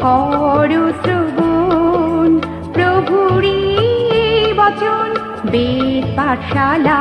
করো শ্রবণ প্রভুরই বচন, বেদ পাঠশালা।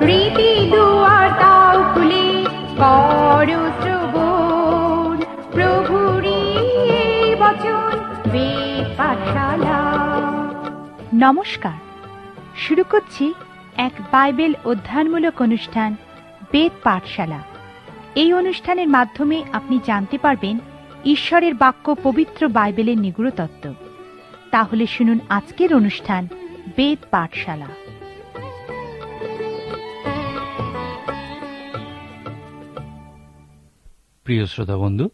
রীতি দুয়ার তাও খুলে করো শ্রবণ প্রভুরই বচন, বেদ পাঠশালা। নমস্কার, শুরু করছি এক বাইবেল অধ্যয়নমূলক অনুষ্ঠান, বেদ পাঠশালা। এই অনুষ্ঠানের মাধ্যমে আপনি জানতে পারবেন ঈশ্বরের বাক্য, পবিত্র বাইবেলের নিগূঢ় তত্ত্ব। তাহলে শুনুন আজকের অনুষ্ঠান, বেদ পাঠশালা। প্রিয় শ্রোতা বন্ধু,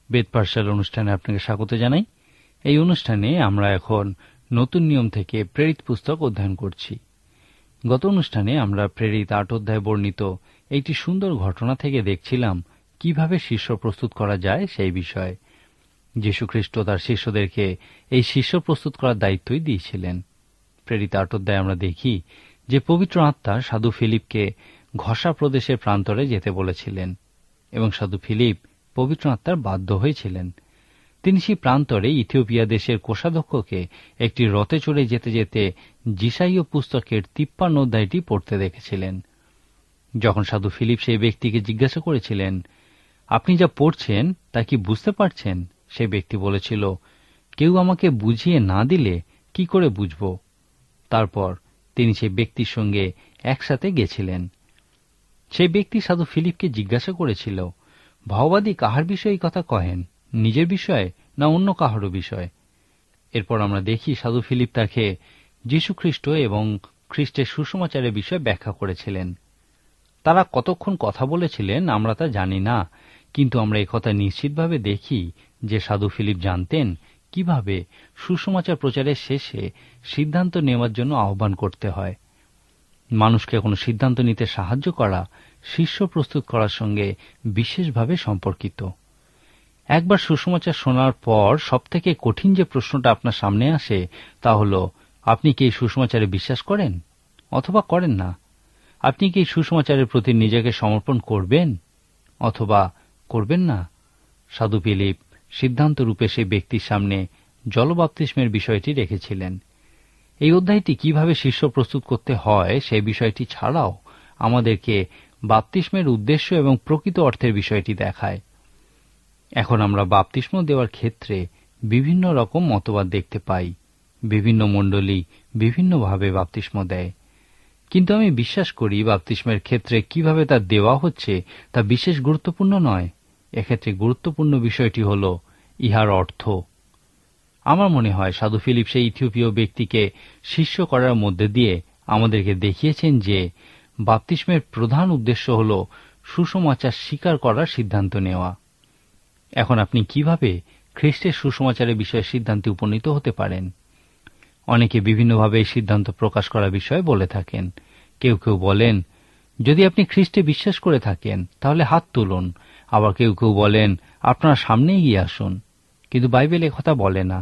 বেদ পাঠশালা অনুষ্ঠানে আপনাকে স্বাগত জানাই। এই অনুষ্ঠানে আমরা এখন নতুন নিয়ম থেকে প্রেরিত পুস্তক অধ্যয়ন করছি। গত অনুষ্ঠানে আমরা প্রেরিত 8 অধ্যায়ে বর্ণিত একটি সুন্দর ঘটনা থেকে দেখছিলাম কিভাবে শিষ্য প্রস্তুত করা যায় সেই বিষয়ে। যীশুখ্রিস্ট তার শিষ্যদেরকে এই শিষ্য প্রস্তুত করার দায়িত্বই দিয়েছিলেন। প্রেরিত 8 অধ্যায়ে আমরা দেখি যে পবিত্র আত্মা সাধু ফিলিপকে ঘষা প্রদেশের প্রান্তরে যেতে বলেছিলেন এবং সাধু ফিলিপ পবিত্র আত্মার বাধ্য হয়েছিলেন। তিনি সেই প্রান্তরে ইথিওপিয়া দেশের কোষাধ্যক্ষকে একটি রথে চড়ে যেতে যেতে যিশাইয়া পুস্তকের 53 অধ্যায়টি পড়তে দেখেছিলেন। যখন সাধু ফিলিপ সেই ব্যক্তিকে জিজ্ঞাসা করেছিলেন, আপনি যা পড়ছেন তা কি বুঝতে পারছেন? সেই ব্যক্তি বলেছিল, কেউ আমাকে বুঝিয়ে না দিলে কি করে বুঝব? তারপর তিনি সেই ব্যক্তির সঙ্গে একসাথে গেছিলেন। সেই ব্যক্তি সাধু ফিলিপকে জিজ্ঞাসা করেছিল, ভাওবাদী কাহার বিষয়ে কথা কহেন, নিজের বিষয়ে না অন্য কাহারও বিষয়? এরপর আমরা দেখি সাধু ফিলিপ তাকে যীশুখ্রিস্ট এবং খ্রিস্টের সুসমাচারের বিষয়ে ব্যাখ্যা করেছিলেন। তারা কতক্ষণ কথা বলেছিলেন আমরা তা জানি না, কিন্তু আমরা একথা নিশ্চিতভাবে দেখি যে সাধু ফিলিপ জানতেন কিভাবে সুসমাচার প্রচারের শেষে সিদ্ধান্ত নেওয়ার জন্য আহ্বান করতে হয়। মানুষকে কোনো সিদ্ধান্ত নিতে সাহায্য করা শিষ্য প্রস্তুত করার সঙ্গে বিশেষভাবে সম্পর্কিত। একবার সুসমাচার শোনার পর সবথেকে কঠিন যে প্রশ্নটা আপনার সামনে আসে তা হল, আপনি কি এই সুসমাচারে বিশ্বাস করেন অথবা করেন না? আপনি কি এই সুসমাচারের প্রতি নিজেকে সমর্পণ করবেন অথবা করবেন না? সাধু ফিলিপ সিদ্ধান্ত রূপে সেই ব্যক্তির সামনে জলবাপ্তিস্মের বিষয়টি রেখেছিলেন। এই অধ্যায়টি কিভাবে শিষ্য প্রস্তুত করতে হয় সেই বিষয়টি ছাড়াও আমাদেরকে বাপ্তিস্মের উদ্দেশ্য এবং প্রকৃত অর্থের বিষয়টি দেখায়। এখন আমরা বাপ্তিস্ম দেওয়ার ক্ষেত্রে বিভিন্ন রকম মতবাদ দেখতে পাই। বিভিন্ন মণ্ডলী বিভিন্নভাবে বাপ্তিস্ম দেয়, কিন্তু আমি বিশ্বাস করি বাপ্তিস্মের ক্ষেত্রে কিভাবে তা দেওয়া হচ্ছে তা বিশেষ গুরুত্বপূর্ণ নয়। এক্ষেত্রে গুরুত্বপূর্ণ বিষয়টি হল ইহার অর্থ। আমার মনে হয় সাধু ফিলিপ সেই ইথিওপীয় ব্যক্তিকে শিষ্য করার মধ্যে দিয়ে আমাদেরকে দেখিয়েছেন যে বাপ্তিস্মের প্রধান উদ্দেশ্য হল সুসমাচার স্বীকার করার সিদ্ধান্ত নেওয়া। এখন আপনি কিভাবে খ্রিস্টের সুসমাচারের বিষয়ে সিদ্ধান্তে উপনীত হতে পারেন? অনেকে বিভিন্নভাবে এই সিদ্ধান্ত প্রকাশ করার বিষয়ে বলে থাকেন। কেউ কেউ বলেন, যদি আপনি খ্রিস্টে বিশ্বাস করে থাকেন তাহলে হাত তুলুন। আবার কেউ কেউ বলেন, আপনার সামনে এগিয়ে আসুন। কিন্তু বাইবেল একথা বলে না।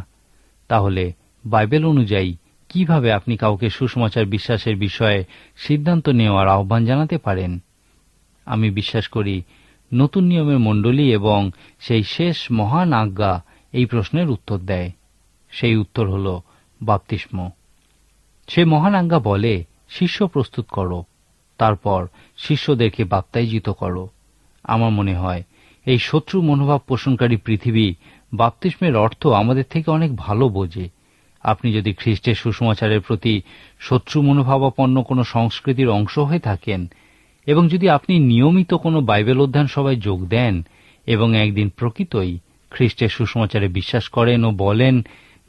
তাহলে বাইবেল অনুযায়ী কিভাবে আপনি কাউকে সুসমাচার বিশ্বাসের বিষয়ে সিদ্ধান্ত নেওয়ার আহ্বান জানাতে পারেন? আমি বিশ্বাস করি নতুন নিয়মের মণ্ডলী এবং সেই শেষ মহান আজ্ঞা এই প্রশ্নের উত্তর দেয়। সেই উত্তর হল বাপ্তিস্ম। সে মহান আজ্ঞা বলে, শিষ্য প্রস্তুত করো, তারপর শিষ্যদেরকে বাপ্তাইজিত করো। আমার মনে হয় এই শত্রু মনোভাব পোষণকারী পৃথিবী বাপ্তিস্মের অর্থ আমাদের থেকে অনেক ভালো বোঝে। আপনি যদি খ্রিস্টের সুসমাচারের প্রতি শত্রু মনোভাবাপন্ন কোনো সংস্কৃতির অংশ হয়ে থাকেন এবং যদি আপনি নিয়মিত কোনো বাইবেল অধ্যয়ন সভায় যোগ দেন এবং একদিন প্রকৃতই খ্রিস্টের সুসমাচারে বিশ্বাস করেন ও বলেন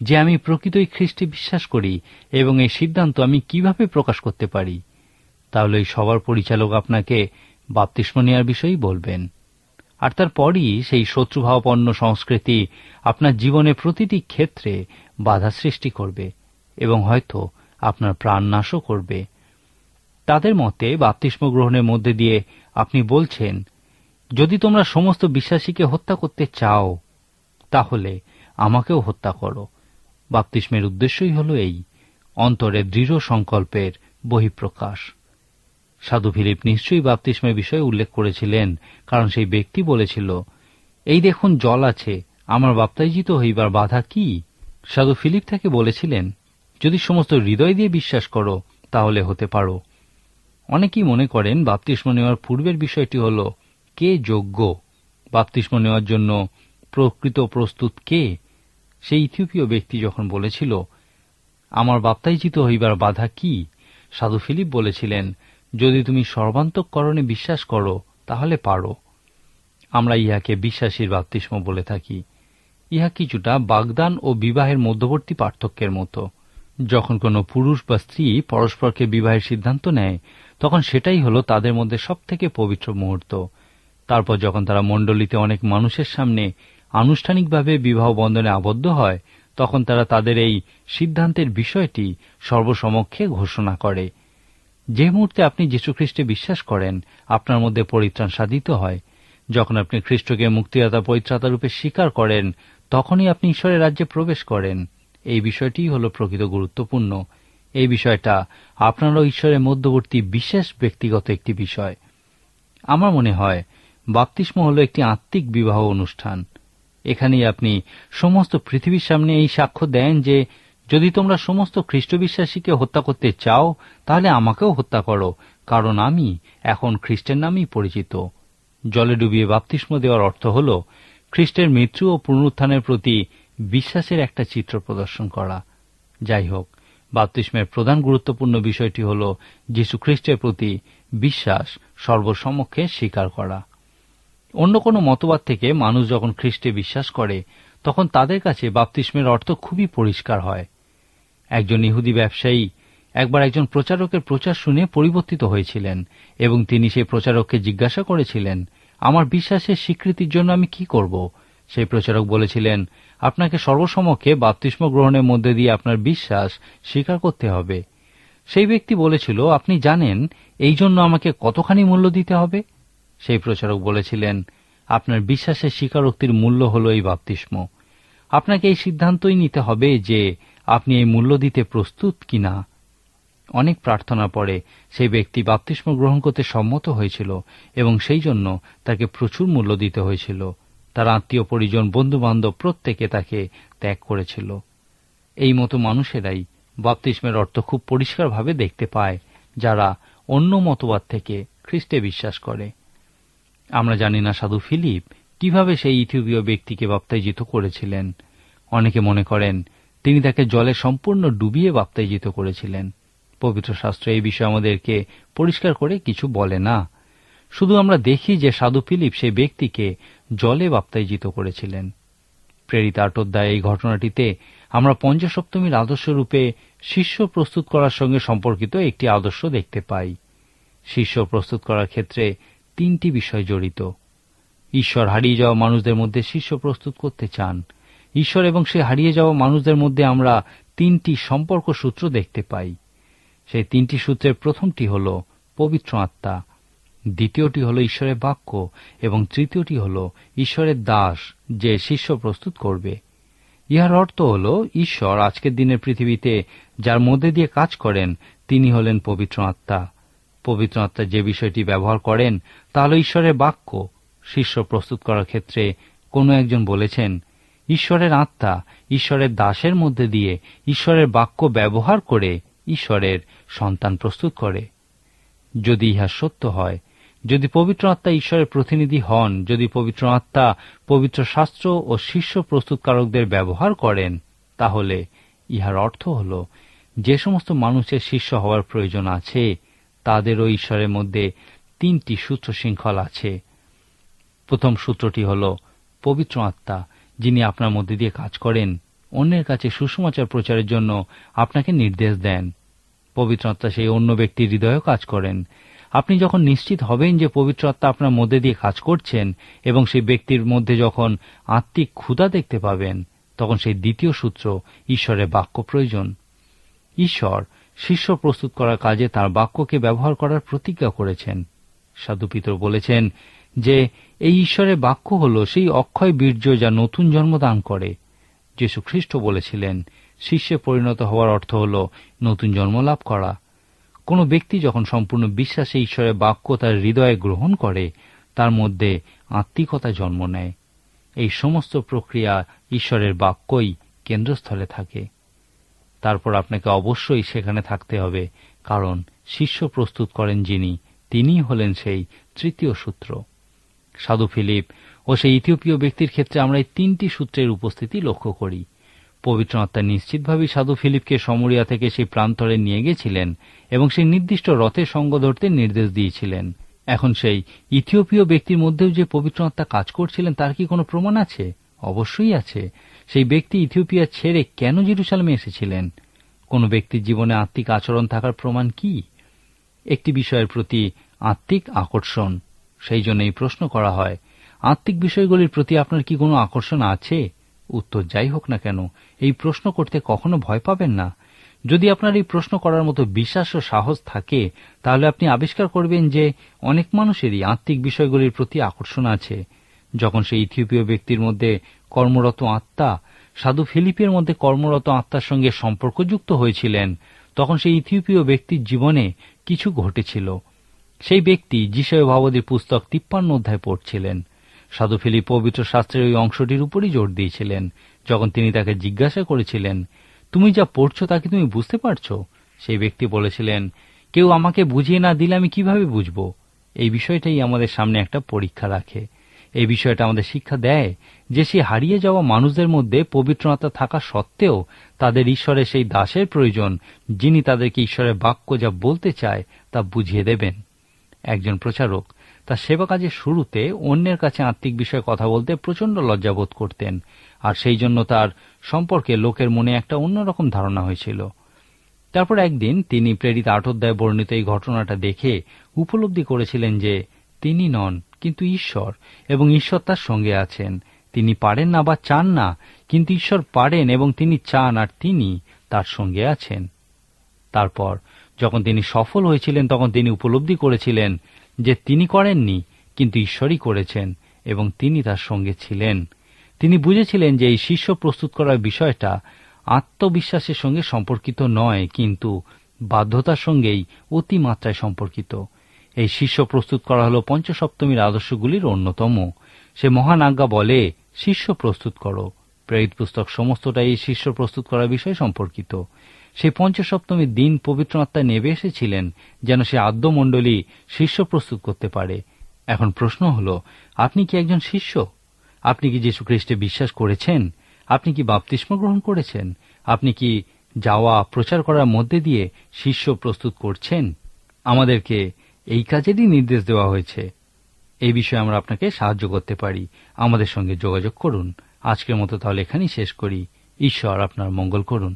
যে আমি প্রকৃতই খ্রিস্টে বিশ্বাস করি এবং এই সিদ্ধান্ত আমি কিভাবে প্রকাশ করতে পারি, তাহলে এই সবার পরিচালক আপনাকে বাপ্তিস্ম নেওয়ার বিষয়েই বলবেন। আর তারপরই সেই শত্রুভাবাপন্ন সংস্কৃতি আপনার জীবনের প্রতিটি ক্ষেত্রে বাধা সৃষ্টি করবে এবং হয়তো আপনার প্রাণ নাশও করবে। তাদের মতে বাপ্তিস্ম গ্রহণের মধ্যে দিয়ে আপনি বলছেন, যদি তোমরা সমস্ত বিশ্বাসীকে হত্যা করতে চাও তাহলে আমাকেও হত্যা করো। বাপ্তিস্মের উদ্দেশ্যই হল এই, অন্তরের দৃঢ় সংকল্পের বহিঃপ্রকাশ। সাধু ফিলিপ নিশ্চয়ই বাপ্তিস্মের বিষয়ে উল্লেখ করেছিলেন, কারণ সেই ব্যক্তি বলেছিল, এই দেখুন জল আছে, আমার বাপ্তাইজিত হইবার বাধা কি? সাধু ফিলিপ তাকে বলেছিলেন, যদি সমস্ত হৃদয় দিয়ে বিশ্বাস করো তাহলে হতে পারো। অনেকেই মনে করেন বাপ্তিস্ম নেওয়ার পূর্বের বিষয়টি হল কে যোগ্য, বাপ্তিস্ম নেওয়ার জন্য প্রকৃত প্রস্তুত কে। সেই ইথিওপীয় ব্যক্তি যখন বলেছিল, আমার বাপ্তাইজিত হইবার বাধা কি, সাধু ফিলিপ বলেছিলেন, যদি তুমি সর্বান্তঃকরণে বিশ্বাস করো তাহলে পারো। আমরা ইহাকে বিশ্বাসীর বাপ্তিস্ম বলে থাকি। ইহা কিছুটা বাগদান ও বিবাহের মধ্যবর্তী পার্থক্যের মতো। যখন কোনো পুরুষ বা স্ত্রী পরস্পরকে বিবাহের সিদ্ধান্ত নেয়, তখন সেটাই হল তাদের মধ্যে সবথেকে পবিত্র মুহূর্ত। তারপর যখন তারা মণ্ডলীতে অনেক মানুষের সামনে আনুষ্ঠানিকভাবে বিবাহ বন্ধনে আবদ্ধ হয়, তখন তারা তাদের এই সিদ্ধান্তের বিষয়টি সর্বসমক্ষে ঘোষণা করে। যে মুহূর্তে আপনি যীশুখ্রিস্টে বিশ্বাস করেন, আপনার মধ্যে পরিত্রাণ সাধিত হয়। যখন আপনি খ্রিস্টকে মুক্তিদাতা পরিত্রাতা রূপে স্বীকার করেন, তখনই আপনি ঈশ্বরের রাজ্যে প্রবেশ করেন। এই বিষয়টিই হল প্রকৃত গুরুত্বপূর্ণ। এই বিষয়টা আপনার ও ঈশ্বরের মধ্যবর্তী বিশেষ ব্যক্তিগত একটি বিষয়। আমার মনে হয় বাপ্তিস্ম হল একটি আত্মিক বিবাহ অনুষ্ঠান। এখানেই আপনি সমস্ত পৃথিবীর সামনে এই সাক্ষ্য দেন যে, যদি তোমরা সমস্ত খ্রিস্ট বিশ্বাসীকে হত্যা করতে চাও, তাহলে আমাকেও হত্যা করো, কারণ আমি এখন খ্রিস্টের নামেই পরিচিত। জলে ডুবিয়ে বাপ্তিস্ম দেওয়ার অর্থ হল খ্রিস্টের মৃত্যু ও পুনরুত্থানের প্রতি বিশ্বাসের একটা চিত্র প্রদর্শন করা। যাই হোক, বাপ্তিস্মের প্রধান গুরুত্বপূর্ণ বিষয়টি হল যীশু খ্রিস্টের প্রতি বিশ্বাস সর্বসমক্ষে স্বীকার করা। অন্য কোনো মতবাদ থেকে মানুষ যখন খ্রিস্টে বিশ্বাস করে, তখন তাদের কাছে বাপ্তিস্মের অর্থ খুবই পরিষ্কার হয়। একজন ইহুদি ব্যবসায়ী একবার একজন প্রচারকের প্রচার শুনে পরিবর্তিত হয়েছিলেন এবং তিনি সেই প্রচারককে জিজ্ঞাসা করেছিলেন, আমার বিশ্বাসের স্বীকৃতির জন্য আমি কি করব? সেই প্রচারক বলেছিলেন, আপনাকে সর্বসমক্ষে বাপ্তিস্ম গ্রহণের মধ্যে দিয়ে আপনার বিশ্বাস স্বীকার করতে হবে। সেই ব্যক্তি বলেছিল, আপনি জানেন এই জন্য আমাকে কতখানি মূল্য দিতে হবে? সেই প্রচারক বলেছিলেন, আপনার বিশ্বাসের স্বীকারোক্তির মূল্য হল এই বাপ্তিস্ম। আপনাকে এই সিদ্ধান্তই নিতে হবে যে আপনি এই মূল্য দিতে প্রস্তুত কিনা। অনেক প্রার্থনা পরে সেই ব্যক্তি বাপ্তিস্ম গ্রহণ করতে সম্মত হয়েছিল এবং সেই জন্য তাকে প্রচুর মূল্য দিতে হয়েছিল। তার আত্মীয় পরিজন, বন্ধু-বান্ধব প্রত্যেকে তাকে ত্যাগ করেছিল। এই মতো মানুষেরাই বাপ্তিস্মের অর্থ খুব পরিষ্কারভাবে দেখতে পায়, যারা অন্য মতবাদ থেকে খ্রিস্টে বিশ্বাস করে। আমরা জানি না সাধু ফিলিপ কিভাবে সেই ইথিওপীয় ব্যক্তিকে বাপ্তাইজিত করেছিলেন। অনেকে মনে করেন তিনি তাকে জলে সম্পূর্ণ ডুবিয়ে বাপ্তাইজিত করেছিলেন। পবিত্র শাস্ত্র এই বিষয়ে আমাদেরকে পরিষ্কার করে কিছু বলে না। শুধু আমরা দেখি যে সাধু ফিলিপ সেই ব্যক্তিকে জলে বাপ্তাইজিত করেছিলেন। প্রেরিত 8 অধ্যায়ে এই ঘটনাটিতে আমরা পঞ্চসপ্তমীর আদর্শ রূপে শিষ্য প্রস্তুত করার সঙ্গে সম্পর্কিত একটি আদর্শ দেখতে পাই। শিষ্য প্রস্তুত করার ক্ষেত্রে 3টি বিষয় জড়িত। ঈশ্বর হারিয়ে যাওয়া মানুষদের মধ্যে শিষ্য প্রস্তুত করতে চান। ঈশ্বর এবং সে হারিয়ে যাওয়া মানুষদের মধ্যে আমরা 3টি সম্পর্ক সূত্র দেখতে পাই। সেই 3টি সূত্রের প্রথমটি হল পবিত্র আত্মা, দ্বিতীয়টি হল ঈশ্বরের বাক্য এবং তৃতীয়টি হল ঈশ্বরের দাস যে শিষ্য প্রস্তুত করবে। ইহার অর্থ হল ঈশ্বর আজকের দিনের পৃথিবীতে যার মধ্যে দিয়ে কাজ করেন তিনি হলেন পবিত্র আত্মা। পবিত্র আত্মা যে বিষয়টি ব্যবহার করেন তা হল ঈশ্বরের বাক্য। শিষ্য প্রস্তুত করার ক্ষেত্রে কোনো একজন বলেছেন, ঈশ্বরের আত্মা ঈশ্বরের দাসের মধ্যে দিয়ে ঈশ্বরের বাক্য ব্যবহার করে ঈশ্বরের সন্তান প্রস্তুত করে। যদি ইহা সত্য হয়, যদি পবিত্র আত্মা ঈশ্বরের প্রতিনিধি হন, যদি পবিত্র আত্মা পবিত্র শাস্ত্র ও শিষ্য প্রস্তুতকারকদের ব্যবহার করেন, তাহলে ইহার অর্থ হল যে সমস্ত মানুষের শিষ্য হওয়ার প্রয়োজন আছে তাদেরও ঈশ্বরের মধ্যে 3টি সূত্র শৃঙ্খল আছে। প্রথম সূত্রটি হল পবিত্র আত্মা যিনি আপনার মধ্যে দিয়ে কাজ করেন, অন্যের কাছে সুসমাচার প্রচারের জন্য আপনাকে নির্দেশ দেন। পবিত্র আত্মা সেই অন্য ব্যক্তির হৃদয়েও কাজ করেন। আপনি যখন নিশ্চিত হবেন যে পবিত্র আত্মা আপনার মধ্যে দিয়ে কাজ করছেন এবং সেই ব্যক্তির মধ্যে যখন আত্মিক ক্ষুধা দেখতে পাবেন, তখন সেই দ্বিতীয় সূত্র ঈশ্বরের বাক্য প্রয়োজন। ঈশ্বর শিষ্য প্রস্তুত করার কাজে তাঁর বাক্যকে ব্যবহার করার প্রতিজ্ঞা করেছেন। সাধু পিতর বলেছেন যে এই ঈশ্বরের বাক্য হল সেই অক্ষয় বীর্য যা নতুন জন্ম দান করে। যীশু খ্রিস্ট বলেছিলেন, শিষ্যে পরিণত হওয়ার অর্থ হল নতুন জন্ম লাভ করা। কোন ব্যক্তি যখন সম্পূর্ণ বিশ্বাসে ঈশ্বরের বাক্য তার হৃদয়ে গ্রহণ করে, তার মধ্যে আত্মিকতা জন্ম নেয়। এই সমস্ত প্রক্রিয়া ঈশ্বরের বাক্যই কেন্দ্রস্থলে থাকে। তারপর আপনাকে অবশ্যই সেখানে থাকতে হবে, কারণ শিষ্য প্রস্তুত করেন যিনি, তিনিই হলেন সেই তৃতীয় সূত্র। সাধু ফিলিপ ও সেই ইথিওপীয় ব্যক্তির ক্ষেত্রে আমরা এই তিনটি সূত্রের উপস্থিতি লক্ষ্য করি। পবিত্র আত্মা নিশ্চিতভাবেই সাধু ফিলিপকে সমরিয়া থেকে সেই প্রান্তরে নিয়ে গেছিলেন এবং সেই নির্দিষ্ট রথে সঙ্গ ধরতে নির্দেশ দিয়েছিলেন। এখন সেই ইথিওপীয় ব্যক্তির মধ্যেও যে পবিত্র আত্মা কাজ করছিলেন তার কি কোনো প্রমাণ আছে? অবশ্যই আছে। সেই ব্যক্তি ইথিওপিয়া ছেড়ে কেন জেরুজালেমে এসেছিলেন? কোন ব্যক্তির জীবনে আত্মিক আচরণ থাকার প্রমাণ কি? একটি বিষয়ের প্রতি আত্মিক আকর্ষণ। সেই জন্য এই প্রশ্ন করা হয়, আত্মিক বিষয়গুলির প্রতি আপনার কি কোনো আকর্ষণ আছে? উত্তর যাই হোক না কেন, এই প্রশ্ন করতে কখনো ভয় পাবেন না। যদি আপনার এই প্রশ্ন করার মতো বিশ্বাস ও সাহস থাকে, তাহলে আপনি আবিষ্কার করবেন যে অনেক মানুষেরই আত্মিক বিষয়গুলির প্রতি আকর্ষণ আছে। যখন সেই ইথিওপীয় ব্যক্তির মধ্যে কর্মরত আত্মা সাধু ফিলিপের মধ্যে কর্মরত আত্মার সঙ্গে সম্পর্কযুক্ত হয়েছিলেন, তখন সেই ইথিওপীয় ব্যক্তির জীবনে কিছু ঘটেছিল। সেই ব্যক্তি যিশয় ভাববাদীর পুস্তক 53 অধ্যায় পড়ছিলেন। সাধু ফিলিপ পবিত্র শাস্ত্রের ওই অংশটির উপরই জোর দিয়েছিলেন। যখন তিনি তাকে জিজ্ঞাসা করেছিলেন, তুমি যা পড়ছো তা কি তুমি বুঝতে পারছো? সেই ব্যক্তি বলেছিলেন, কেউ আমাকে বুঝিয়ে না দিলে আমি কিভাবে বুঝব? এই বিষয়টাই আমাদের সামনে একটা পরীক্ষা রাখে। এই বিষয়টা আমাদের শিক্ষা দেয় যে সে হারিয়ে যাওয়া মানুষদের মধ্যে পবিত্র আত্মা থাকা সত্ত্বেও তাদের ঈশ্বরের সেই দাসের প্রয়োজন, যিনি তাদেরকে ঈশ্বরের বাক্য যা বলতে চায় তা বুঝিয়ে দেবেন। একজন প্রচারক তার সেবা কাজের শুরুতে অন্যের কাছে আত্মিক বিষয়ে কথা বলতে প্রচণ্ড লজ্জাবোধ করতেন, আর সেই জন্য তার সম্পর্কে লোকের মনে একটা অন্যরকম ধারণা হয়েছিল। তারপর একদিন তিনি প্রেরিত 8 অধ্যায়ে বর্ণিত এই ঘটনাটা দেখে উপলব্ধি করেছিলেন যে তিনি নন, কিন্তু ঈশ্বর, এবং ঈশ্বর তার সঙ্গে আছেন। তিনি পারেন না বা চান না, কিন্তু ঈশ্বর পারেন এবং তিনি চান, আর তিনি তার সঙ্গে আছেন। তারপর যখন তিনি সফল হয়েছিলেন, তখন তিনি উপলব্ধি করেছিলেন যে তিনি করেননি, কিন্তু ঈশ্বরই করেছেন এবং তিনি তার সঙ্গে ছিলেন। তিনি বুঝেছিলেন যে এই শিষ্য প্রস্তুত করার বিষয়টা আত্মবিশ্বাসের সঙ্গে সম্পর্কিত নয়, কিন্তু বাধ্যতার সঙ্গেই অতিমাত্রায় সম্পর্কিত। এই শিষ্য প্রস্তুত করা হল পঞ্চসপ্তমীর আদর্শগুলির অন্যতম। সে মহান আজ্ঞা বলে, শিষ্য প্রস্তুত করো। প্রেরিত পুস্তক সমস্তটাই এই শিষ্য প্রস্তুত করার বিষয় সম্পর্কিত। সেই পঞ্চসপ্তমীর দিন পবিত্র আত্মা নেমে এসেছিলেন যেন সে আদ্যমণ্ডলী শিষ্য প্রস্তুত করতে পারে। এখন প্রশ্ন হল, আপনি কি একজন শিষ্য? আপনি কি যীশু খ্রিস্টে বিশ্বাস করেছেন? আপনি কি বাপ্তিস্ম গ্রহণ করেছেন? আপনি কি যাওয়া প্রচার করার মধ্যে দিয়ে শিষ্য প্রস্তুত করছেন? আমাদেরকে এই কাজেরই নির্দেশ দেওয়া হয়েছে। এই বিষয়ে আমরা আপনাকে সাহায্য করতে পারি। আমাদের সঙ্গে যোগাযোগ করুন। আজকের মতো তাহলে এখানেই শেষ করি। ঈশ্বর আপনার মঙ্গল করুন।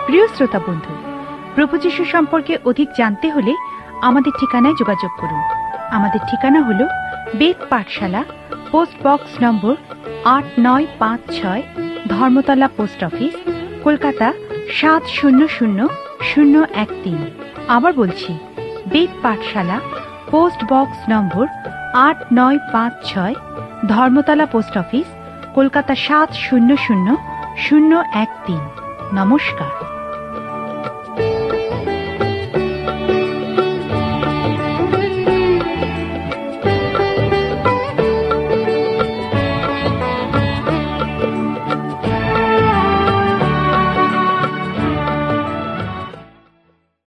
প্রিয় শ্রোতা বন্ধু, প্রভু যীশু সম্পর্কে অধিক জানতে হলে আমাদের ঠিকানায় যোগাযোগ করুন। আমাদের ঠিকানা হল বেদ পাঠশালা, পোস্ট বক্স নম্বর 8956, ধর্মতলা পোস্ট অফিস, কলকাতা 700013। আবার বলছি, বেদ পাঠশালা, পোস্ট বক্স নম্বর 8956, ধর্মতলা পোস্ট অফিস, কলকাতা 700013। নমস্কার।